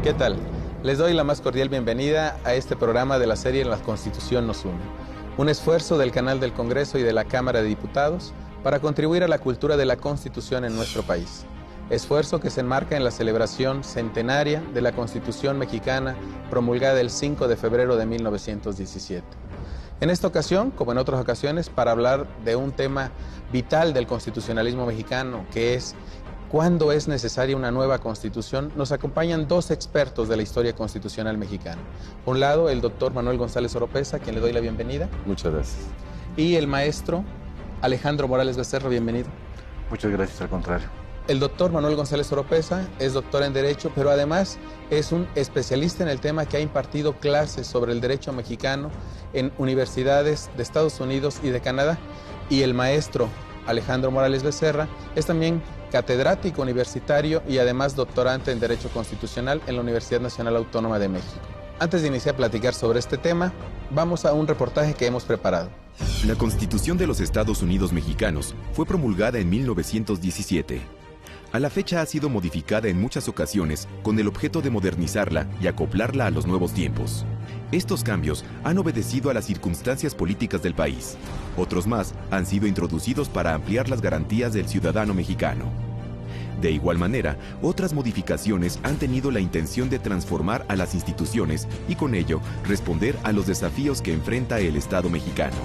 ¿Qué tal? Les doy la más cordial bienvenida a este programa de la serie La Constitución nos une, un esfuerzo del canal del Congreso y de la Cámara de Diputados para contribuir a la cultura de la Constitución en nuestro país. Esfuerzo que se enmarca en la celebración centenaria de la Constitución mexicana promulgada el 5 de febrero de 1917. En esta ocasión, como en otras ocasiones, para hablar de un tema vital del constitucionalismo mexicano, que es ¿cuándo es necesaria una nueva constitución?, nos acompañan dos expertos de la historia constitucional mexicana. Por un lado, el doctor Manuel González Oropeza, a quien le doy la bienvenida. Muchas gracias. Y el maestro Alejandro Morales Becerra, bienvenido. Muchas gracias, al contrario. El doctor Manuel González Oropeza es doctor en Derecho, pero además es un especialista en el tema que ha impartido clases sobre el derecho mexicano en universidades de Estados Unidos y de Canadá. Y el maestro Alejandro Morales Becerra es también catedrático universitario y además doctorante en Derecho Constitucional en la Universidad Nacional Autónoma de México. Antes de iniciar a platicar sobre este tema, vamos a un reportaje que hemos preparado. La Constitución de los Estados Unidos Mexicanos fue promulgada en 1917. A la fecha ha sido modificada en muchas ocasiones con el objeto de modernizarla y acoplarla a los nuevos tiempos. Estos cambios han obedecido a las circunstancias políticas del país. Otros más han sido introducidos para ampliar las garantías del ciudadano mexicano. De igual manera, otras modificaciones han tenido la intención de transformar a las instituciones y con ello responder a los desafíos que enfrenta el Estado mexicano.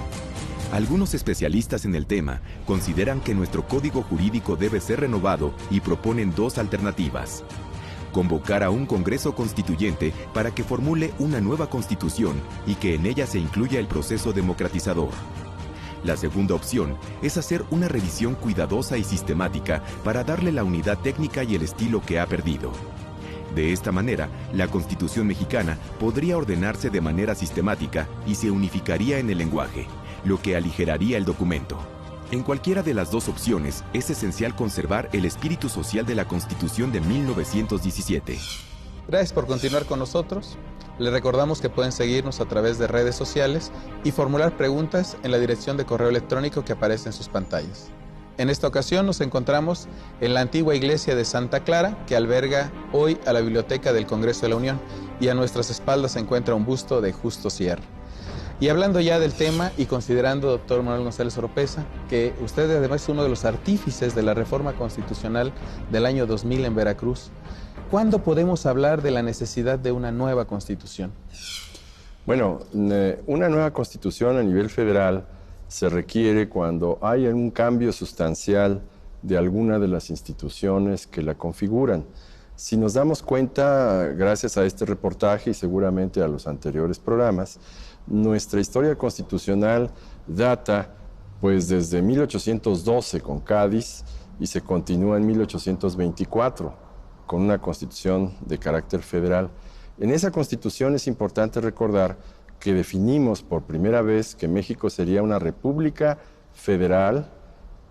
Algunos especialistas en el tema consideran que nuestro código jurídico debe ser renovado y proponen dos alternativas: convocar a un Congreso Constituyente para que formule una nueva Constitución y que en ella se incluya el proceso democratizador. La segunda opción es hacer una revisión cuidadosa y sistemática para darle la unidad técnica y el estilo que ha perdido. De esta manera, la Constitución mexicana podría ordenarse de manera sistemática y se unificaría en el lenguaje, lo que aligeraría el documento. En cualquiera de las dos opciones, es esencial conservar el espíritu social de la Constitución de 1917. Gracias por continuar con nosotros. Les recordamos que pueden seguirnos a través de redes sociales y formular preguntas en la dirección de correo electrónico que aparece en sus pantallas. En esta ocasión nos encontramos en la antigua iglesia de Santa Clara, que alberga hoy a la Biblioteca del Congreso de la Unión, y a nuestras espaldas se encuentra un busto de Justo Sierra. Y hablando ya del tema y considerando, doctor Manuel González Oropeza, que usted además es uno de los artífices de la reforma constitucional del año 2000 en Veracruz, ¿cuándo podemos hablar de la necesidad de una nueva constitución? Bueno, una nueva constitución a nivel federal se requiere cuando hay un cambio sustancial de alguna de las instituciones que la configuran. Si nos damos cuenta, gracias a este reportaje y seguramente a los anteriores programas, nuestra historia constitucional data pues desde 1812 con Cádiz y se continúa en 1824 con una constitución de carácter federal. En esa constitución es importante recordar que definimos por primera vez que México sería una república federal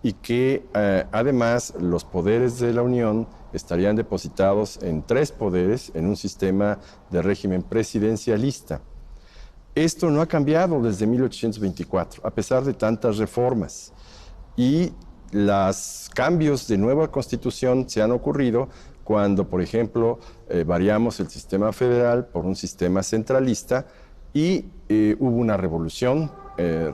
y que además los poderes de la Unión estarían depositados en tres poderes en un sistema de régimen presidencialista. Esto no ha cambiado desde 1824, a pesar de tantas reformas. Y los cambios de nueva constitución se han ocurrido cuando, por ejemplo, variamos el sistema federal por un sistema centralista y hubo una revolución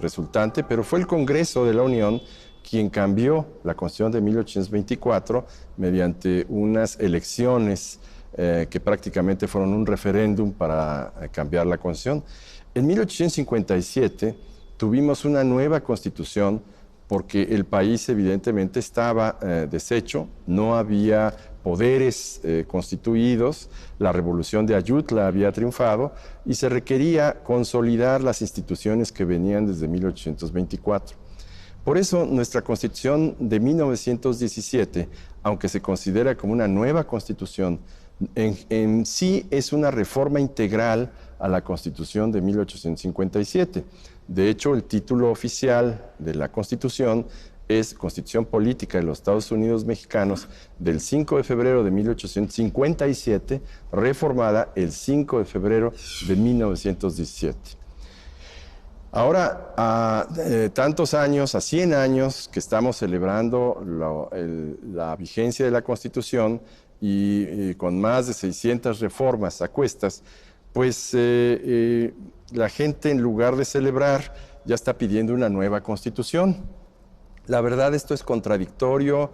resultante, pero fue el Congreso de la Unión quien cambió la Constitución de 1824 mediante unas elecciones que prácticamente fueron un referéndum para cambiar la Constitución. En 1857 tuvimos una nueva Constitución porque el país evidentemente estaba deshecho, no había poderes constituidos, la revolución de Ayutla había triunfado y se requería consolidar las instituciones que venían desde 1824. Por eso nuestra Constitución de 1917, aunque se considera como una nueva Constitución, en sí es una reforma integral a la Constitución de 1857. De hecho, el título oficial de la Constitución es Constitución Política de los Estados Unidos Mexicanos del 5 de febrero de 1857, reformada el 5 de febrero de 1917. Ahora, a tantos años, a 100 años que estamos celebrando la vigencia de la Constitución, y con más de 600 reformas a cuestas, pues la gente, en lugar de celebrar, ya está pidiendo una nueva constitución. La verdad, esto es contradictorio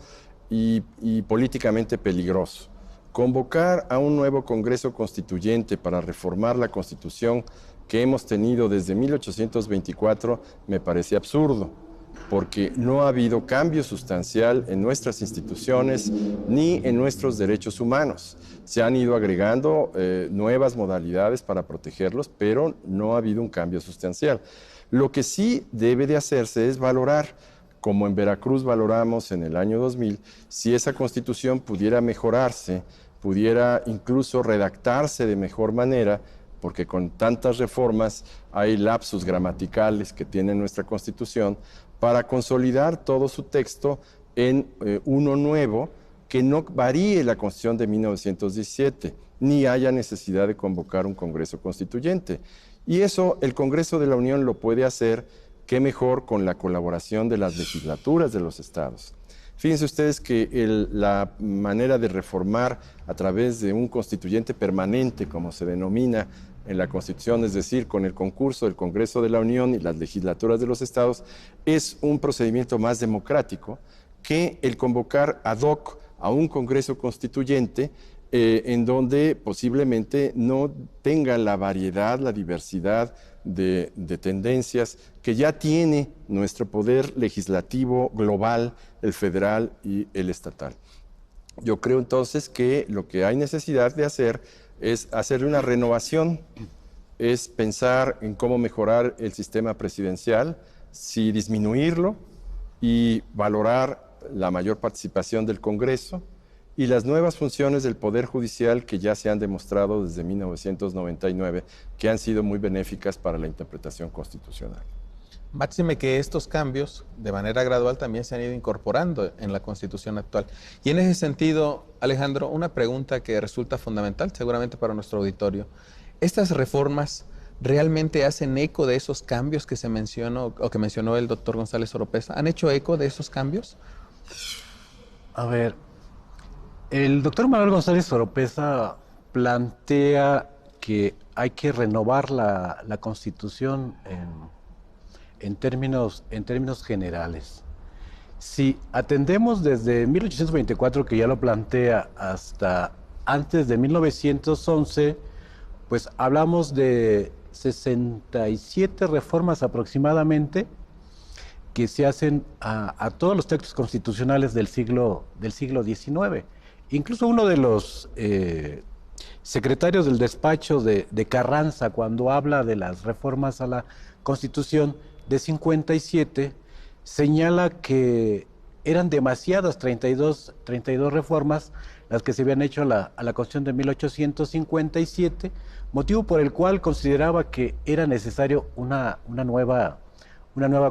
y políticamente peligroso. Convocar a un nuevo Congreso Constituyente para reformar la Constitución que hemos tenido desde 1824 me parece absurdo, porque no ha habido cambio sustancial en nuestras instituciones ni en nuestros derechos humanos. Se han ido agregando nuevas modalidades para protegerlos, pero no ha habido un cambio sustancial. Lo que sí debe de hacerse es valorar, como en Veracruz valoramos en el año 2000, si esa Constitución pudiera mejorarse, pudiera incluso redactarse de mejor manera, porque con tantas reformas hay lapsus gramaticales que tiene nuestra Constitución, para consolidar todo su texto en uno nuevo que no varíe la Constitución de 1917, ni haya necesidad de convocar un Congreso Constituyente. Y eso el Congreso de la Unión lo puede hacer, qué mejor, con la colaboración de las legislaturas de los estados. Fíjense ustedes que la manera de reformar a través de un constituyente permanente, como se denomina en la Constitución, es decir, con el concurso del Congreso de la Unión y las legislaturas de los estados, es un procedimiento más democrático que el convocar ad hoc a un Congreso Constituyente en donde posiblemente no tenga la variedad, la diversidad de tendencias que ya tiene nuestro poder legislativo global, el federal y el estatal. Yo creo entonces que lo que hay necesidad de hacer es hacer una renovación, es pensar en cómo mejorar el sistema presidencial, si disminuirlo y valorar la mayor participación del Congreso y las nuevas funciones del Poder Judicial que ya se han demostrado desde 1999, que han sido muy benéficas para la interpretación constitucional. Máxime que estos cambios, de manera gradual, también se han ido incorporando en la Constitución actual. Y en ese sentido, Alejandro, una pregunta que resulta fundamental, seguramente para nuestro auditorio. ¿Estas reformas realmente hacen eco de esos cambios que se mencionó, o que mencionó el doctor González Oropeza? ¿Han hecho eco de esos cambios? A ver, el doctor Manuel González Oropeza plantea que hay que renovar la Constitución en términos generales. Si atendemos desde 1824, que ya lo plantea, hasta antes de 1911, pues hablamos de 67 reformas aproximadamente que se hacen a todos los textos constitucionales del siglo XIX. Incluso uno de los secretarios del despacho de Carranza, cuando habla de las reformas a la Constitución de 57, señala que eran demasiadas 32 reformas las que se habían hecho a la Constitución de 1857, motivo por el cual consideraba que era necesario una nueva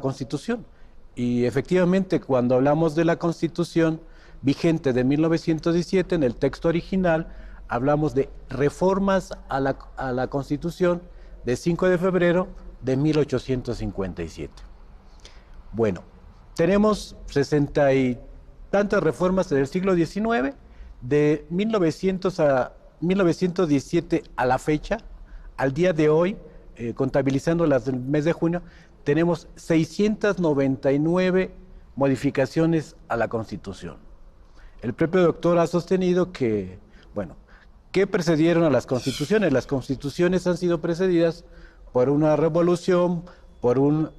Constitución. Y efectivamente, cuando hablamos de la Constitución vigente de 1917, en el texto original, hablamos de reformas a la Constitución de 5 de febrero de 1857. Bueno, tenemos 60 y tantas reformas del siglo XIX, de 1900 a 1917 a la fecha, al día de hoy, contabilizando las del mes de junio, tenemos 699 modificaciones a la Constitución. El propio doctor ha sostenido que, bueno, ¿qué precedieron a las constituciones? Las constituciones han sido precedidas por una revolución, por un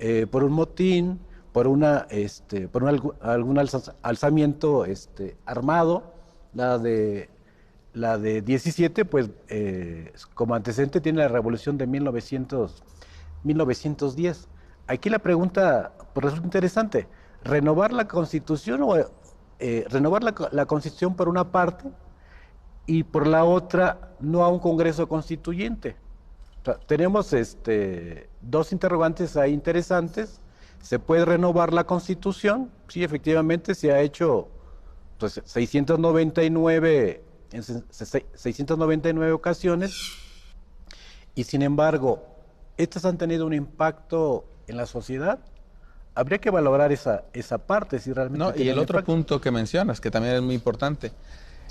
motín, por algún alzamiento armado. La de 17, pues como antecedente tiene la revolución de 1910. Aquí la pregunta pues, resulta interesante: ¿renovar la Constitución o renovar la Constitución por una parte y por la otra no a un Congreso Constituyente? O sea, tenemos dos interrogantes ahí interesantes. ¿Se puede renovar la Constitución? Sí, efectivamente se ha hecho pues, 699 ocasiones, y sin embargo, estas han tenido un impacto en la sociedad. Habría que valorar esa parte, si realmente... No, y el otro punto que mencionas, que también es muy importante,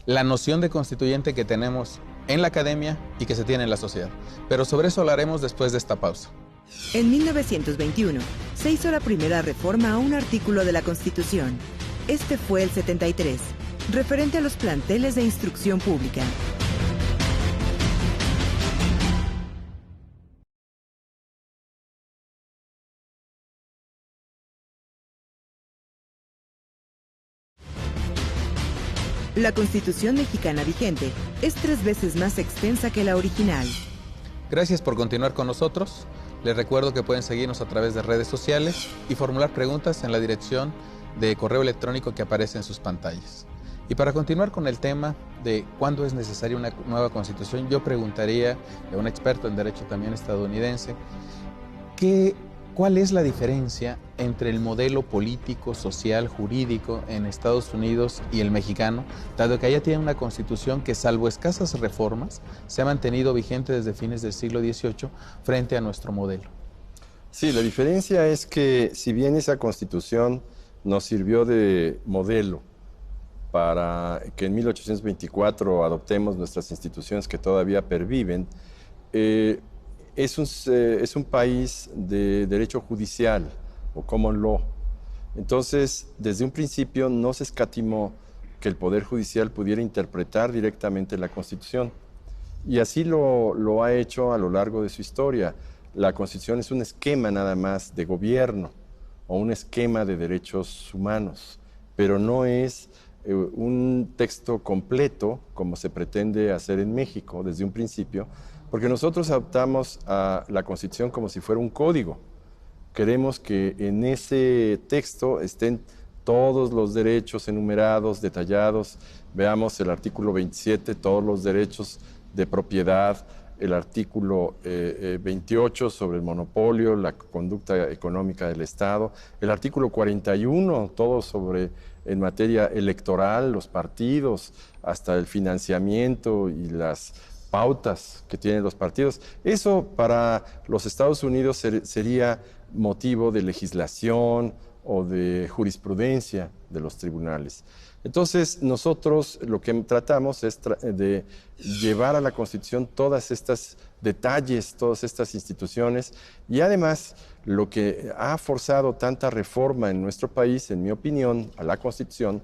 la noción de constituyente que tenemos en la academia y que se tiene en la sociedad. Pero sobre eso hablaremos después de esta pausa. En 1921 se hizo la primera reforma a un artículo de la Constitución. Este fue el 73, referente a los planteles de instrucción pública. La Constitución mexicana vigente es 3 veces más extensa que la original. Gracias por continuar con nosotros. Les recuerdo que pueden seguirnos a través de redes sociales y formular preguntas en la dirección de correo electrónico que aparece en sus pantallas. Y para continuar con el tema de cuándo es necesaria una nueva constitución, yo preguntaría a un experto en derecho también estadounidense, ¿cuál es la diferencia entre el modelo político, social, jurídico en Estados Unidos y el mexicano, dado que allá tiene una constitución que, salvo escasas reformas, se ha mantenido vigente desde fines del siglo XVIII frente a nuestro modelo? Sí, la diferencia es que si bien esa constitución nos sirvió de modelo para que en 1824 adoptemos nuestras instituciones que todavía perviven, es un país de derecho judicial o common law. Entonces, desde un principio no se escatimó que el Poder Judicial pudiera interpretar directamente la Constitución. Y así lo ha hecho a lo largo de su historia. La Constitución es un esquema nada más de gobierno o un esquema de derechos humanos, pero no es un texto completo como se pretende hacer en México desde un principio, porque nosotros adoptamos a la Constitución como si fuera un código. Queremos que en ese texto estén todos los derechos enumerados, detallados. Veamos el artículo 27, todos los derechos de propiedad, el artículo 28 sobre el monopolio, la conducta económica del Estado, el artículo 41, todo sobre en materia electoral, los partidos, hasta el financiamiento y las pautas que tienen los partidos. Eso para los Estados Unidos sería motivo de legislación o de jurisprudencia de los tribunales. Entonces, nosotros lo que tratamos es de llevar a la Constitución todas estas detalles, todas estas instituciones, y además lo que ha forzado tanta reforma en nuestro país, en mi opinión, a la Constitución,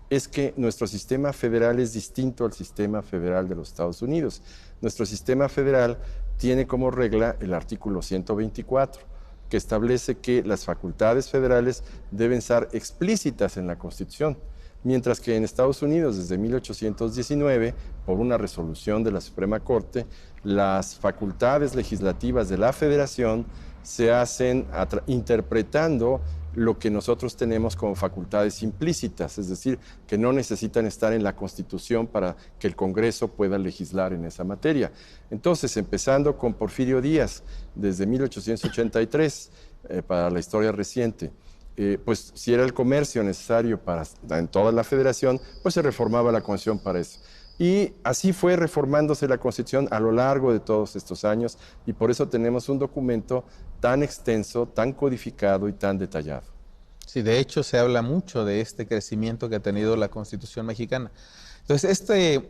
es que nuestro sistema federal es distinto al sistema federal de los Estados Unidos. Nuestro sistema federal tiene como regla el artículo 124, que establece que las facultades federales deben ser explícitas en la Constitución, mientras que en Estados Unidos, desde 1819, por una resolución de la Suprema Corte, las facultades legislativas de la Federación se hacen interpretando lo que nosotros tenemos como facultades implícitas, es decir, que no necesitan estar en la Constitución para que el Congreso pueda legislar en esa materia. Entonces, empezando con Porfirio Díaz, desde 1883, para la historia reciente, pues si era el comercio necesario en toda la Federación, pues se reformaba la Constitución para eso. Y así fue reformándose la Constitución a lo largo de todos estos años, y por eso tenemos un documento tan extenso, tan codificado y tan detallado. Sí, de hecho se habla mucho de este crecimiento que ha tenido la Constitución mexicana. Entonces,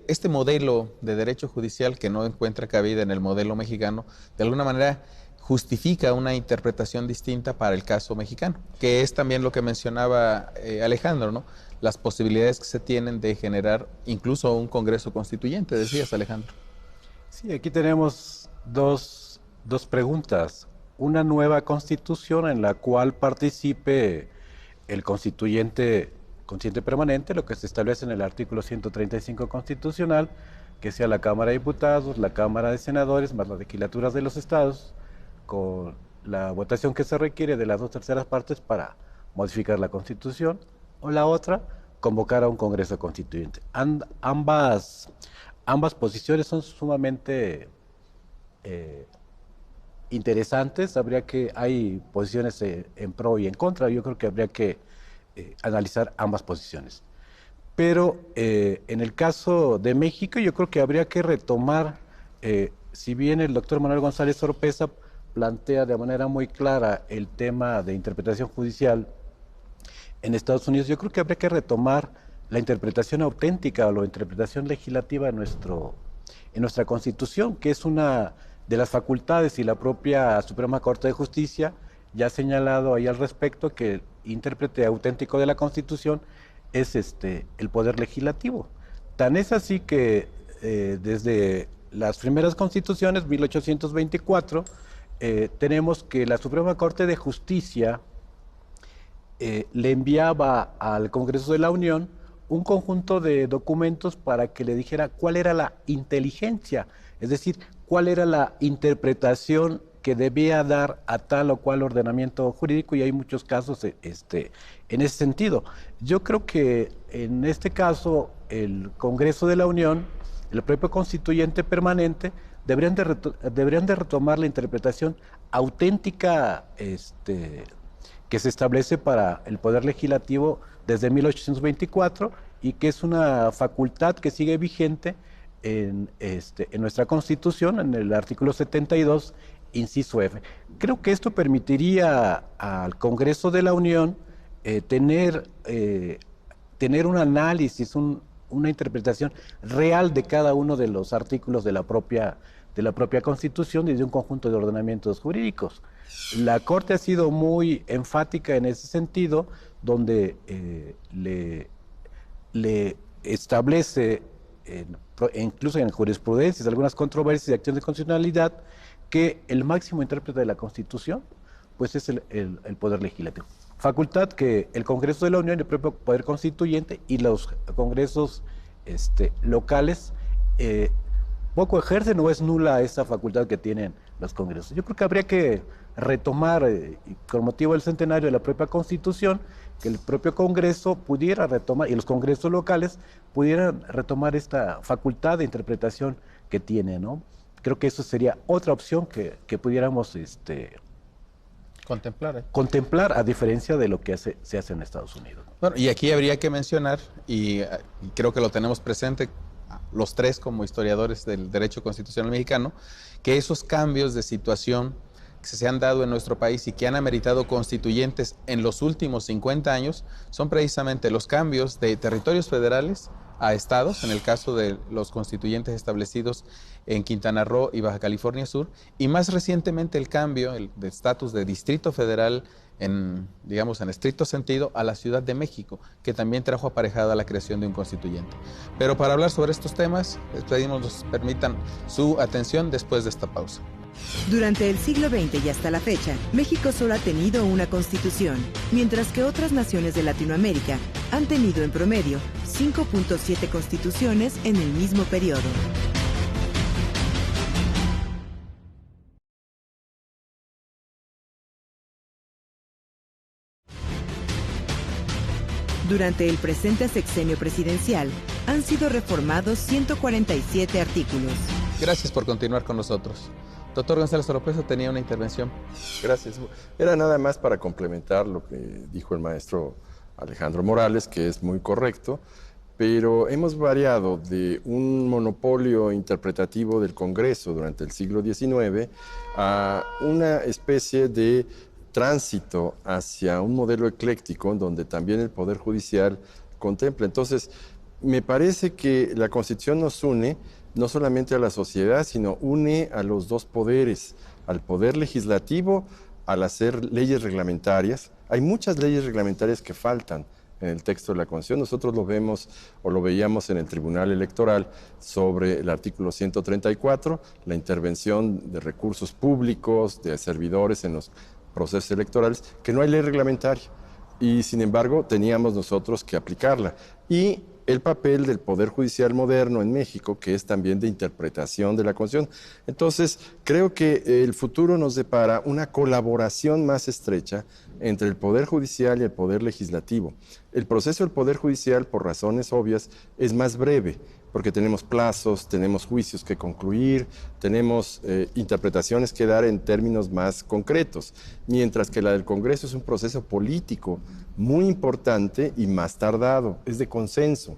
este modelo de derecho judicial que no encuentra cabida en el modelo mexicano, de alguna manera justifica una interpretación distinta para el caso mexicano, que es también lo que mencionaba Alejandro, ¿no? Las posibilidades que se tienen de generar incluso un Congreso Constituyente, decías, Alejandro. Sí, aquí tenemos dos preguntas. Una nueva constitución en la cual participe el constituyente permanente, lo que se establece en el artículo 135 constitucional, que sea la Cámara de Diputados, la Cámara de Senadores, más las legislaturas de los estados, con la votación que se requiere de las 2/3 partes para modificar la Constitución, o la otra, convocar a un Congreso Constituyente. Ambas posiciones son sumamente interesantes. Hay posiciones en pro y en contra. Yo creo que habría que analizar ambas posiciones. Pero en el caso de México, yo creo que habría que retomar, si bien el doctor Manuel González Oropeza plantea de manera muy clara el tema de interpretación judicial en Estados Unidos, yo creo que habría que retomar la interpretación auténtica o la interpretación legislativa en nuestra Constitución, que es una de las facultades, y la propia Suprema Corte de Justicia ya ha señalado ahí al respecto que el intérprete auténtico de la Constitución es el Poder Legislativo. Tan es así que desde las primeras constituciones, 1824, tenemos que la Suprema Corte de Justicia le enviaba al Congreso de la Unión un conjunto de documentos para que le dijera cuál era la inteligencia, es decir, cuál era la interpretación que debía dar a tal o cual ordenamiento jurídico, y hay muchos casos en ese sentido. Yo creo que en este caso el Congreso de la Unión, el propio constituyente permanente, deberían de retomar la interpretación auténtica que se establece para el Poder Legislativo desde 1824 y que es una facultad que sigue vigente en nuestra Constitución, en el artículo 72, inciso F. Creo que esto permitiría al Congreso de la Unión tener un análisis, una interpretación real de cada uno de los artículos de la propia Constitución y de un conjunto de ordenamientos jurídicos. La Corte ha sido muy enfática en ese sentido, donde le establece, incluso en jurisprudencias, algunas controversias y acciones de constitucionalidad, que el máximo intérprete de la Constitución pues es el Poder Legislativo. Facultad que el Congreso de la Unión, el propio Poder Constituyente y los congresos locales poco ejercen, o es nula esa facultad que tienen los congresos. Yo creo que habría que retomar, con motivo del centenario de la propia Constitución, que el propio Congreso pudiera retomar, y los congresos locales pudieran retomar esta facultad de interpretación que tiene, ¿no? Creo que eso sería otra opción que pudiéramos contemplar, a diferencia de lo que se hace en Estados Unidos. Bueno, y aquí habría que mencionar, y creo que lo tenemos presente los tres como historiadores del derecho constitucional mexicano, que esos cambios de situación que se han dado en nuestro país y que han ameritado constituyentes en los últimos 50 años son precisamente los cambios de territorios federales a estados, en el caso de los constituyentes establecidos en Quintana Roo y Baja California Sur, y más recientemente el cambio de estatus de Distrito Federal en estricto sentido, a la Ciudad de México, que también trajo aparejada la creación de un constituyente. Pero para hablar sobre estos temas, les pedimos nos permitan su atención después de esta pausa. Durante el siglo XX y hasta la fecha, México solo ha tenido una constitución, mientras que otras naciones de Latinoamérica han tenido en promedio 5.7 constituciones en el mismo periodo. Durante el presente sexenio presidencial, han sido reformados 147 artículos. Gracias por continuar con nosotros. Doctor González Oropesa tenía una intervención. Gracias. Era nada más para complementar lo que dijo el maestro Alejandro Morales, que es muy correcto, pero hemos variado de un monopolio interpretativo del Congreso durante el siglo XIX a una especie de tránsito hacia un modelo ecléctico en donde también el Poder Judicial contempla. Entonces, me parece que la Constitución nos une no solamente a la sociedad, sino une a los dos poderes, al Poder Legislativo, al hacer leyes reglamentarias. Hay muchas leyes reglamentarias que faltan en el texto de la Constitución. Nosotros lo vemos o lo veíamos en el Tribunal Electoral sobre el artículo 134, la intervención de recursos públicos, de servidores en los procesos electorales, que no hay ley reglamentaria y sin embargo teníamos nosotros que aplicarla. Y el papel del Poder Judicial moderno en México, que es también de interpretación de la Constitución. Entonces, creo que el futuro nos depara una colaboración más estrecha entre el Poder Judicial y el Poder Legislativo. El proceso del Poder Judicial, por razones obvias, es más breve, porque tenemos plazos, tenemos juicios que concluir, tenemos interpretaciones que dar en términos más concretos, mientras que la del Congreso es un proceso político muy importante y más tardado, es de consenso.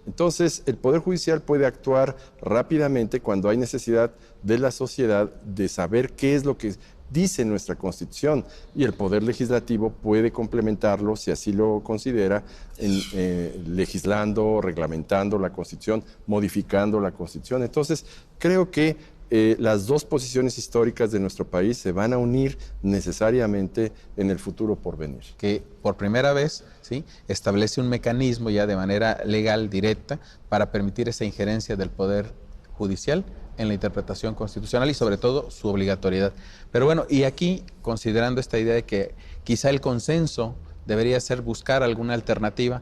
Entonces, el Poder Judicial puede actuar rápidamente cuando hay necesidad de la sociedad de saber qué es lo que dice nuestra Constitución, y el Poder Legislativo puede complementarlo, si así lo considera, legislando, reglamentando la Constitución, modificando la Constitución. Entonces, creo que las dos posiciones históricas de nuestro país se van a unir necesariamente en el futuro por venir. Que por primera vez, ¿sí?, establece un mecanismo ya de manera legal, directa, para permitir esa injerencia del Poder Judicial en la interpretación constitucional y sobre todo su obligatoriedad. Pero bueno, y aquí, considerando esta idea de que quizá el consenso debería ser buscar alguna alternativa,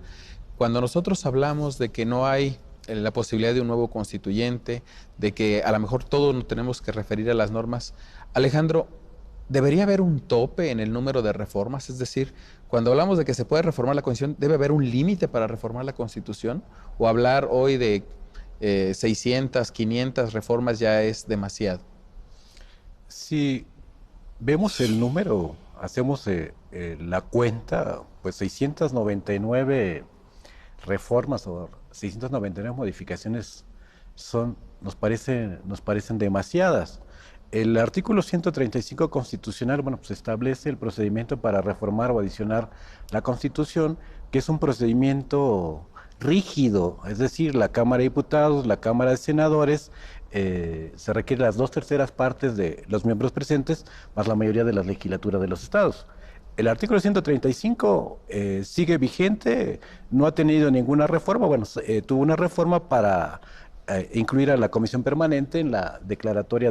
cuando nosotros hablamos de que no hay la posibilidad de un nuevo constituyente, de que a lo mejor todos nos tenemos que referir a las normas, Alejandro, ¿debería haber un tope en el número de reformas? Es decir, cuando hablamos de que se puede reformar la Constitución, ¿debe haber un límite para reformar la Constitución? ¿O hablar hoy de 600, 500 reformas ya es demasiado? Si vemos el número, hacemos la cuenta, pues 699 reformas o 699 modificaciones nos parecen demasiadas. El artículo 135 constitucional, bueno, pues establece el procedimiento para reformar o adicionar la Constitución, que es un procedimiento rígido, es decir, la Cámara de Diputados, la Cámara de Senadores, se requieren las 2/3 partes de los miembros presentes, más la mayoría de las legislaturas de los estados. El artículo 135 sigue vigente, no ha tenido ninguna reforma. Bueno, tuvo una reforma para incluir a la Comisión Permanente en la declaratoria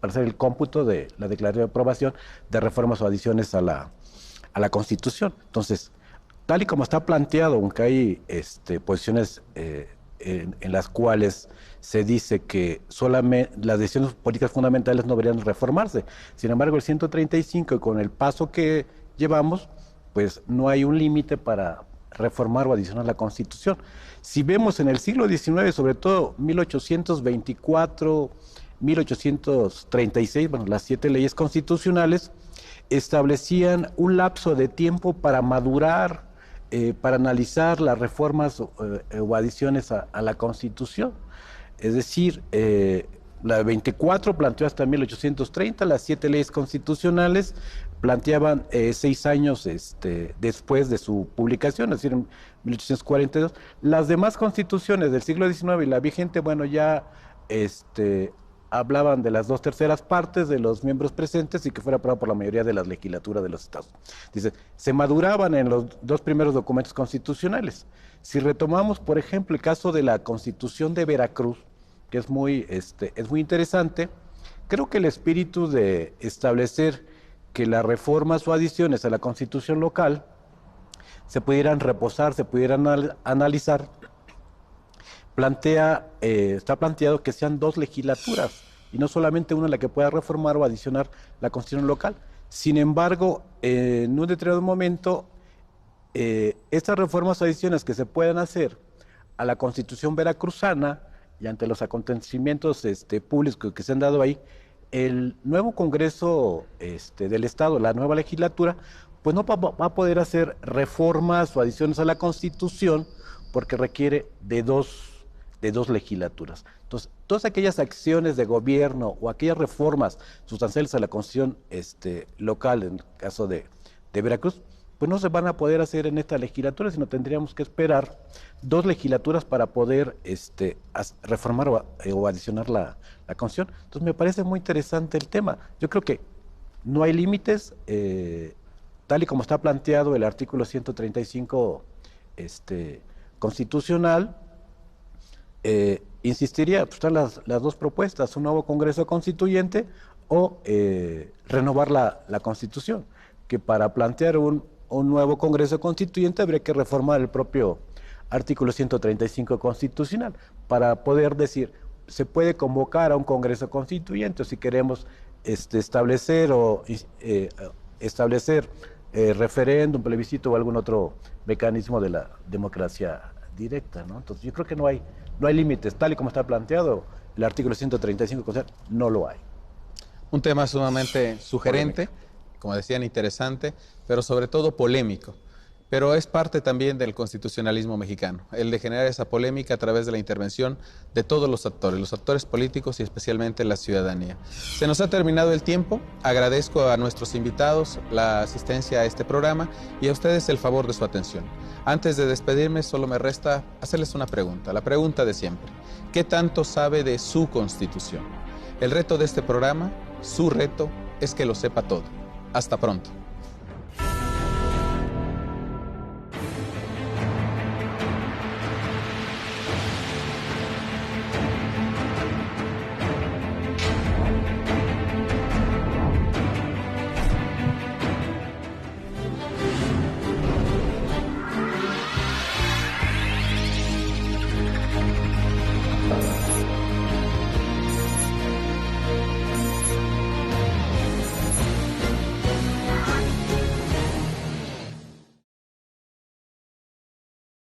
para hacer el cómputo de la declaratoria de aprobación de reformas o adiciones a la Constitución. Entonces, tal y como está planteado, aunque hay posiciones en las cuales se dice que solamente las decisiones políticas fundamentales no deberían reformarse. Sin embargo, el 135, y con el paso que llevamos, pues no hay un límite para reformar o adicionar la Constitución. Si vemos en el siglo XIX, sobre todo 1824, 1836, bueno, las 7 leyes constitucionales establecían un lapso de tiempo para madurar, para analizar las reformas o adiciones a la Constitución. Es decir, la 24 planteó hasta 1830, las 7 leyes constitucionales planteaban 6 años después de su publicación, es decir, en 1842. Las demás constituciones del siglo XIX y la vigente, bueno, ya hablaban de las 2/3 partes de los miembros presentes y que fuera aprobado por la mayoría de las legislaturas de los estados. Dice, se maduraban en los 2 primeros documentos constitucionales. Si retomamos, por ejemplo, el caso de la Constitución de Veracruz, que es muy interesante, creo que el espíritu de establecer que las reformas o adiciones a la Constitución local se pudieran reposar, se pudieran analizar, está planteado que sean 2 legislaturas y no solamente una la que pueda reformar o adicionar la Constitución local. Sin embargo, en un determinado momento, estas reformas o adiciones que se puedan hacer a la Constitución veracruzana y ante los acontecimientos públicos que se han dado ahí, el nuevo Congreso del Estado, la nueva legislatura, pues no va a poder hacer reformas o adiciones a la Constitución porque requiere de dos legislaturas. Entonces, todas aquellas acciones de gobierno o aquellas reformas sustanciales a la Constitución local, en el caso de Veracruz, pues no se van a poder hacer en esta legislatura, sino tendríamos que esperar 2 legislaturas para poder reformar o adicionar la Constitución. Entonces me parece muy interesante el tema. Yo creo que no hay límites, tal y como está planteado el artículo 135 constitucional. Insistiría, pues están las 2 propuestas, un nuevo Congreso Constituyente o renovar la Constitución, que para plantear un nuevo Congreso Constituyente habría que reformar el propio artículo 135 constitucional para poder decir, se puede convocar a un Congreso Constituyente, o si queremos establecer referéndum, plebiscito o algún otro mecanismo de la democracia directa, ¿no? Entonces yo creo que no hay límites, tal y como está planteado el artículo 135 constitucional, no lo hay. Un tema sumamente sugerente, como decían, interesante, pero sobre todo polémico. pero es parte también del constitucionalismo mexicano, el de generar esa polémica a través de la intervención de todos los actores políticos y especialmente la ciudadanía. Se nos ha terminado el tiempo, agradezco a nuestros invitados la asistencia a este programa y a ustedes el favor de su atención. Antes de despedirme, solo me resta hacerles una pregunta, la pregunta de siempre. ¿Qué tanto sabe de su Constitución? El reto de este programa, su reto, es que lo sepa todo. Hasta pronto.